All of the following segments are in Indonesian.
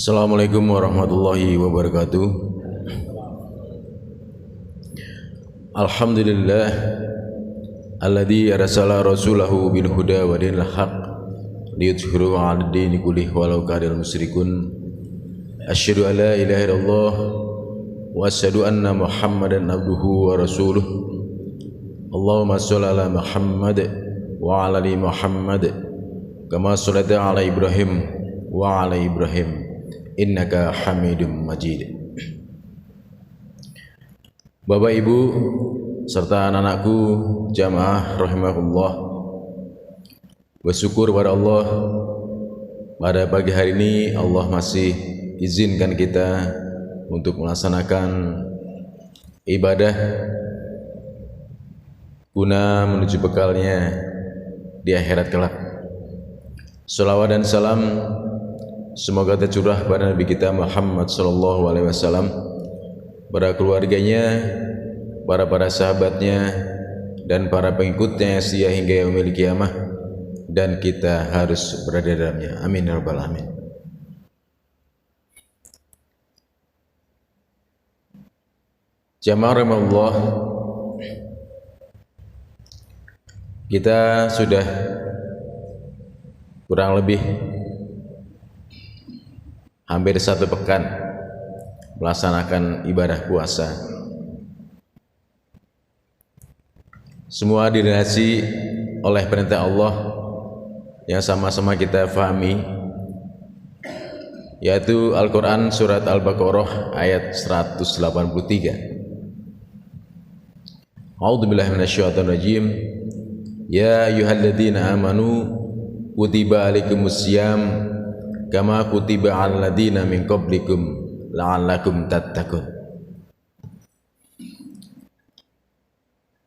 Assalamualaikum warahmatullahi wabarakatuh. Alhamdulillah alladzi arsala rasulahu bil huda wa dinil haq liyudhhirahu 'alad dini kullih walau karihal musyrikun. Asyhadu an la ilaha illallah wa asyhadu anna Muhammadan abduhu wa rasuluh. Allahumma shalli ala Muhammad wa ala ali Muhammad kama shallaita ala Ibrahim wa ala Ibrahim innaka Hamidum Majid. Bapak Ibu serta anak-anakku jamaah rahimakumullah, bersyukur pada Allah pada pagi hari ini Allah masih izinkan kita untuk melaksanakan ibadah guna menuju bekalnya di akhirat kelak. Shalawat dan salam semoga tercurah pada Nabi kita Muhammad sallallahu alaihi wasallam, para keluarganya, para sahabatnya, dan para pengikutnya setia hingga yaumil qiyamah, dan kita harus berada dalamnya. Amin ya rabbal alamin. Jamaah rahimakumullah, kita sudah kurang lebih hampir 1 pekan melaksanakan ibadah puasa. Semua dilandasi oleh perintah Allah yang sama-sama kita fahami, yaitu Al-Quran surat Al-Baqarah ayat 183. A'udzubillahi minasyaitonir rajim. Ya ayyuhalladzina amanu kutiba alaikumussyam kama kutiba 'alal ladzina min qablikum la'allakum tattaqun.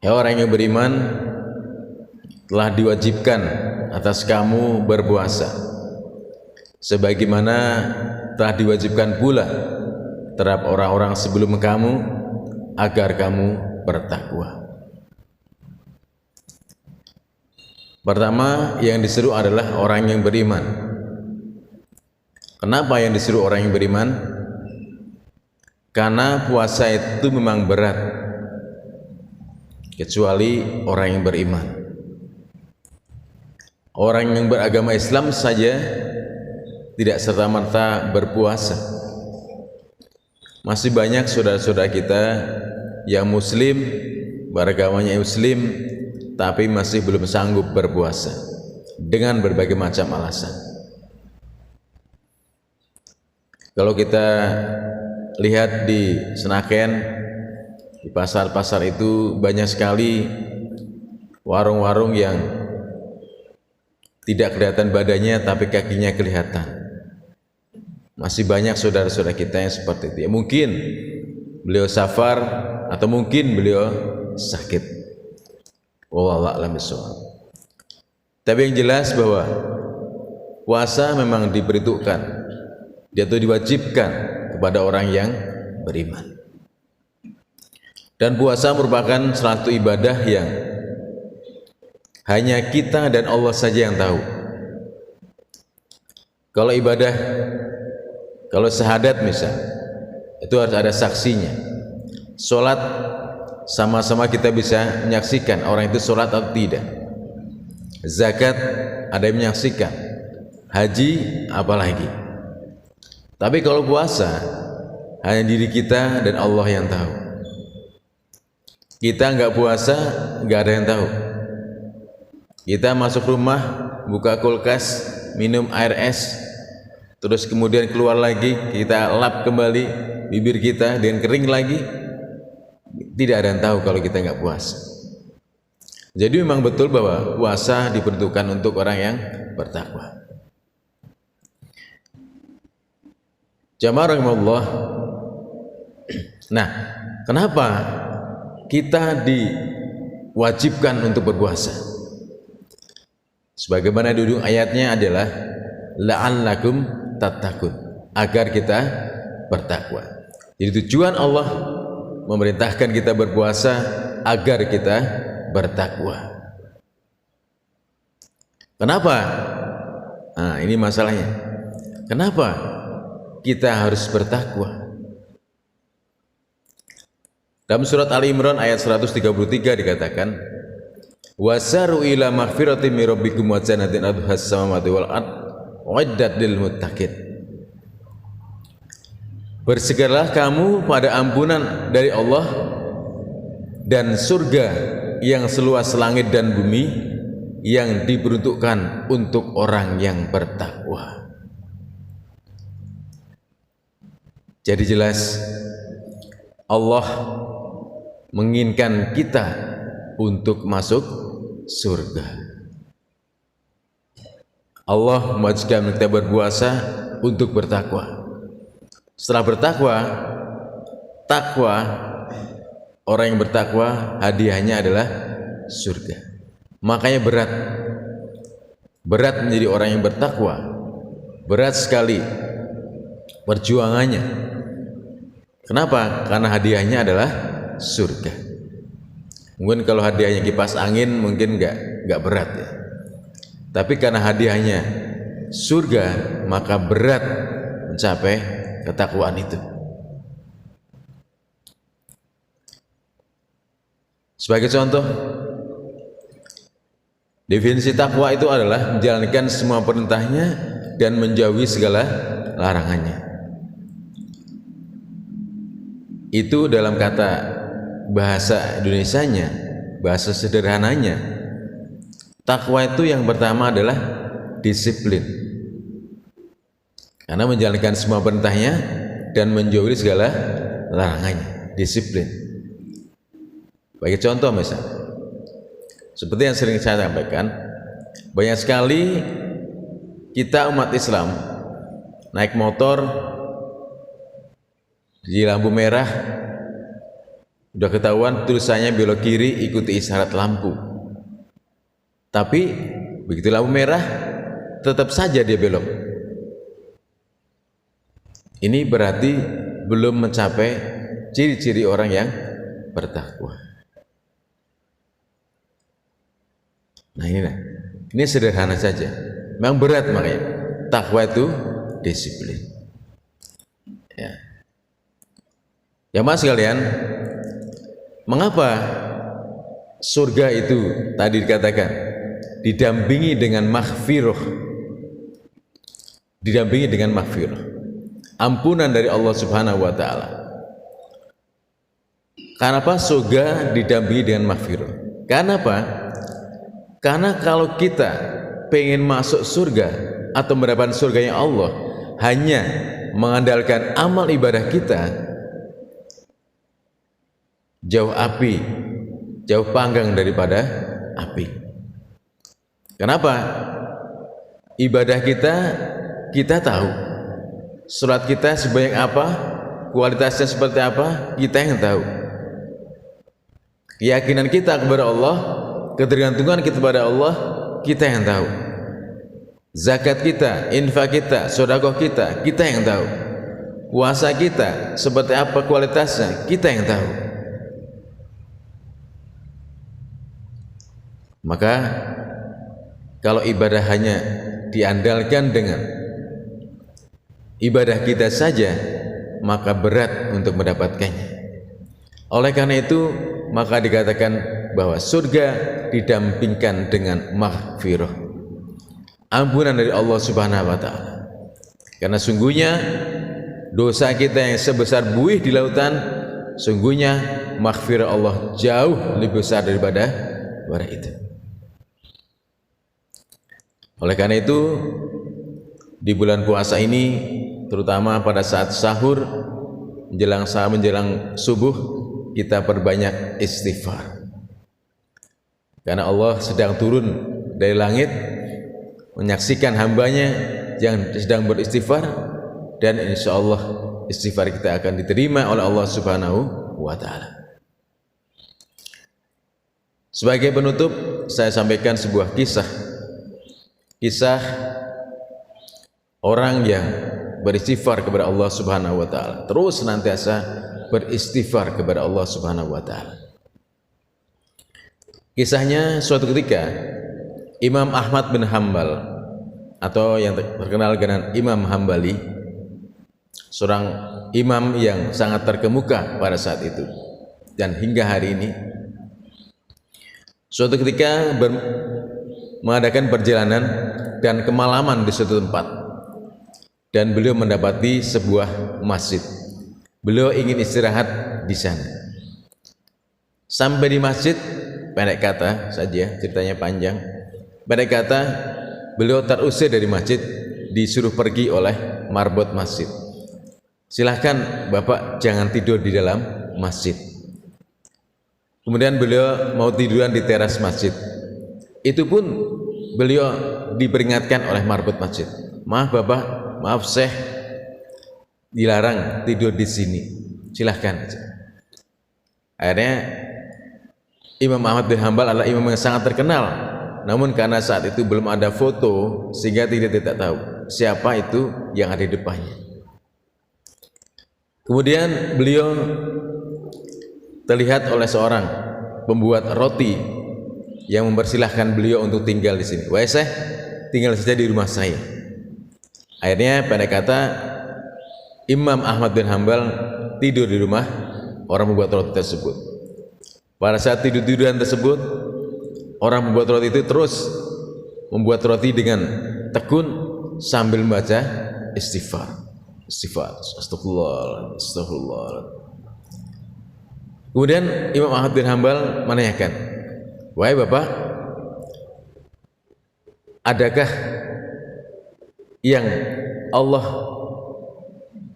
Ya orang yang beriman, telah diwajibkan atas kamu berpuasa sebagaimana telah diwajibkan pula terhadap orang-orang sebelum kamu agar kamu bertakwa. Pertama yang disuruh adalah orang yang beriman. Kenapa yang disuruh orang yang beriman? Karena puasa itu memang berat, kecuali orang yang beriman. Orang yang beragama Islam saja tidak serta-merta berpuasa. Masih banyak saudara-saudara kita yang muslim, beragamanya muslim, tapi masih belum sanggup berpuasa dengan berbagai macam alasan. Kalau kita lihat di Senayan, di pasar-pasar itu banyak sekali warung-warung yang tidak kelihatan badannya tapi kakinya kelihatan. Masih banyak saudara-saudara kita yang seperti itu. Ya, mungkin beliau safar atau mungkin beliau sakit. Wallahu a'lam bishawab. Tapi yang jelas bahwa puasa memang diperuntukkan, dia itu diwajibkan kepada orang yang beriman. Dan puasa merupakan suatu ibadah yang hanya kita dan Allah saja yang tahu. Kalau ibadah, kalau syahadat misal, itu harus ada saksinya. Sholat sama-sama kita bisa menyaksikan orang itu sholat atau tidak. Zakat ada yang menyaksikan. Haji apalagi. Tapi kalau puasa hanya diri kita dan Allah yang tahu. Kita nggak puasa, nggak ada yang tahu. Kita masuk rumah, buka kulkas, minum air es, terus kemudian keluar lagi, kita lap kembali bibir kita dengan kering lagi. Tidak ada yang tahu kalau kita nggak puasa. Jadi memang betul bahwa puasa diperuntukkan untuk orang yang bertakwa. Jamaah rahimakumullah. Nah, kenapa kita diwajibkan untuk berpuasa? Sebagaimana di ujung ayatnya adalah la'allakum tattaqun, agar kita bertakwa. Jadi tujuan Allah memerintahkan kita berpuasa agar kita bertakwa. Kenapa? Nah, ini masalahnya. Kenapa kita harus bertakwa. Dalam surat Ali Imran ayat 133 dikatakan, wasaru ila maghfiratin min rabbikum wa jannatin arduhas samawati wal ard uiddat lil muttaqin. Bersegeralah kamu pada ampunan dari Allah dan surga yang seluas langit dan bumi yang diperuntukkan untuk orang yang bertakwa. Jadi jelas Allah menginginkan kita untuk masuk surga. Allah mewajibkan kita berpuasa untuk bertakwa. Setelah bertakwa, orang yang bertakwa hadiahnya adalah surga. Makanya berat menjadi orang yang bertakwa, berat sekali perjuangannya. Kenapa? Karena hadiahnya adalah surga. Mungkin kalau hadiahnya kipas angin mungkin enggak berat ya. Tapi karena hadiahnya surga, maka berat mencapai ketakwaan itu. Sebagai contoh, definisi takwa itu adalah menjalankan semua perintahnya dan menjauhi segala larangannya. Itu dalam kata bahasa Indonesianya, bahasa sederhananya, takwa itu yang pertama adalah disiplin. Karena menjalankan semua perintahnya dan menjauhi segala larangannya, disiplin. Bagi contoh misal, seperti yang sering saya sampaikan, banyak sekali kita umat Islam naik motor di lampu merah, udah ketahuan tulisannya belok kiri, ikuti isyarat lampu. Tapi begitu lampu merah, tetap saja dia belok. Ini berarti belum mencapai ciri-ciri orang yang bertakwa. Nah ini sederhana saja. Memang berat makanya. Takwa itu disiplin. Ya. Ya mas sekalian, mengapa surga itu tadi dikatakan didampingi dengan maghfirah, ampunan dari Allah Subhanahu wa taala. Kenapa surga didampingi dengan maghfirah? Karena apa? Karena kalau kita pengen masuk surga atau mendapatkan surganya Allah hanya mengandalkan amal ibadah kita, jauh panggang daripada api. Kenapa? Ibadah kita tahu, salat kita sebanyak apa, kualitasnya seperti apa, kita yang tahu. Keyakinan kita kepada Allah, ketergantungan kita kepada Allah, kita yang tahu. Zakat kita, infak kita, sedekah kita yang tahu. Puasa kita seperti apa kualitasnya, kita yang tahu. Maka kalau ibadah hanya diandalkan dengan ibadah kita saja, maka berat untuk mendapatkannya. Oleh karena itu, maka dikatakan bahwa surga didampingkan dengan maghfirah, ampunan dari Allah Subhanahu wa taala. Karena sungguhnya dosa kita yang sebesar buih di lautan, sungguhnya maghfirah Allah jauh lebih besar daripada itu. Oleh karena itu, di bulan puasa ini, terutama pada saat sahur, menjelang subuh, kita perbanyak istighfar. Karena Allah sedang turun dari langit, menyaksikan hambanya yang sedang beristighfar, dan insya Allah istighfar kita akan diterima oleh Allah Subhanahu wa ta'ala. Sebagai penutup, saya sampaikan sebuah kisah orang yang beristighfar kepada Allah Subhanahu wa taala, terus senantiasa beristighfar kepada Allah Subhanahu wa taala. Kisahnya, suatu ketika Imam Ahmad bin Hambal atau yang terkenal dengan Imam Hambali seorang imam yang sangat terkemuka pada saat itu. Dan hingga hari ini, suatu ketika mengadakan perjalanan dan kemalaman di suatu tempat, dan beliau mendapati sebuah masjid. Beliau ingin istirahat di sana. Sampai di masjid, pendek kata saja, ceritanya panjang. Pendek kata, beliau terusir dari masjid, disuruh pergi oleh marbot masjid. Silahkan Bapak jangan tidur di dalam masjid. Kemudian beliau mau tiduran di teras masjid. Itu pun beliau diperingatkan oleh marbot masjid. Maaf Bapak, maaf Syekh, dilarang tidur di sini. Silahkan. Akhirnya Imam Ahmad bin Hanbal adalah imam yang sangat terkenal. Namun karena saat itu belum ada foto, sehingga tidak tahu siapa itu yang ada di depannya. Kemudian beliau terlihat oleh seorang pembuat roti yang mempersilahkan beliau untuk tinggal di sini. Wahai Syekh, tinggal saja di rumah saya. Akhirnya pada kata Imam Ahmad bin Hanbal tidur di rumah orang membuat roti tersebut. Pada saat tidur-tiduran tersebut, orang membuat roti itu terus membuat roti dengan tekun sambil membaca istighfar. Istighfar, astagfirullah, astagfirullah. Kemudian Imam Ahmad bin Hanbal menanyakan, wahai Bapak, adakah yang Allah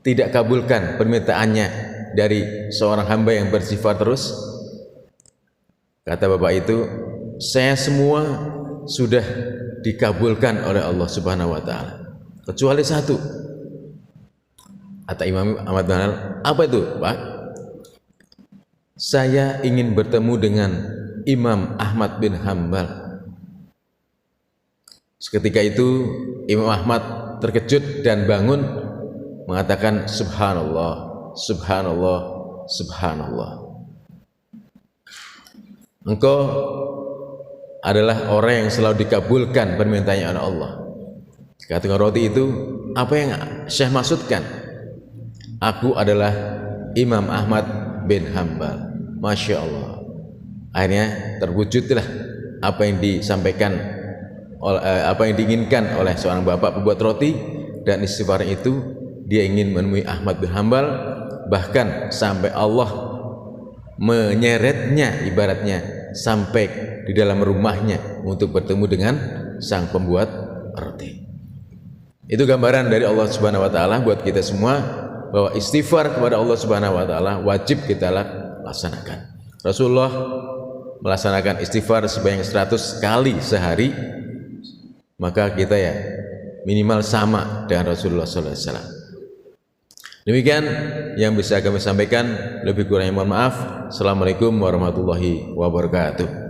tidak kabulkan permintaannya dari seorang hamba yang bersifat terus? Kata Bapak itu, saya semua sudah dikabulkan oleh Allah Subhanahu wa taala, kecuali satu. Kata Imam Ahmad bin Hanbal, apa itu, Pak? Saya ingin bertemu dengan Imam Ahmad bin Hanbal. Seketika itu Imam Ahmad terkejut dan bangun mengatakan subhanallah, subhanallah, subhanallah. Engkau adalah orang yang selalu dikabulkan permintaannya oleh Allah. Kata roti itu, apa yang Syekh maksudkan? Aku adalah Imam Ahmad bin Hanbal. Masya Allah. Akhirnya terwujudlah apa yang disampaikan, apa yang diinginkan oleh seorang bapak pembuat roti, dan istighfar itu dia ingin menemui Ahmad bin Hanbal, bahkan sampai Allah menyeretnya ibaratnya sampai di dalam rumahnya untuk bertemu dengan sang pembuat roti. Itu gambaran dari Allah Subhanahu wa taala buat kita semua, bahwa istighfar kepada Allah Subhanahu wa taala wajib kita laksanakan. Rasulullah melaksanakan istighfar sebanyak 100 kali sehari, maka kita ya minimal sama dengan Rasulullah sallallahu alaihi wasallam. Demikian yang bisa kami sampaikan, lebih kurangnya mohon maaf. Assalamualaikum warahmatullahi wabarakatuh.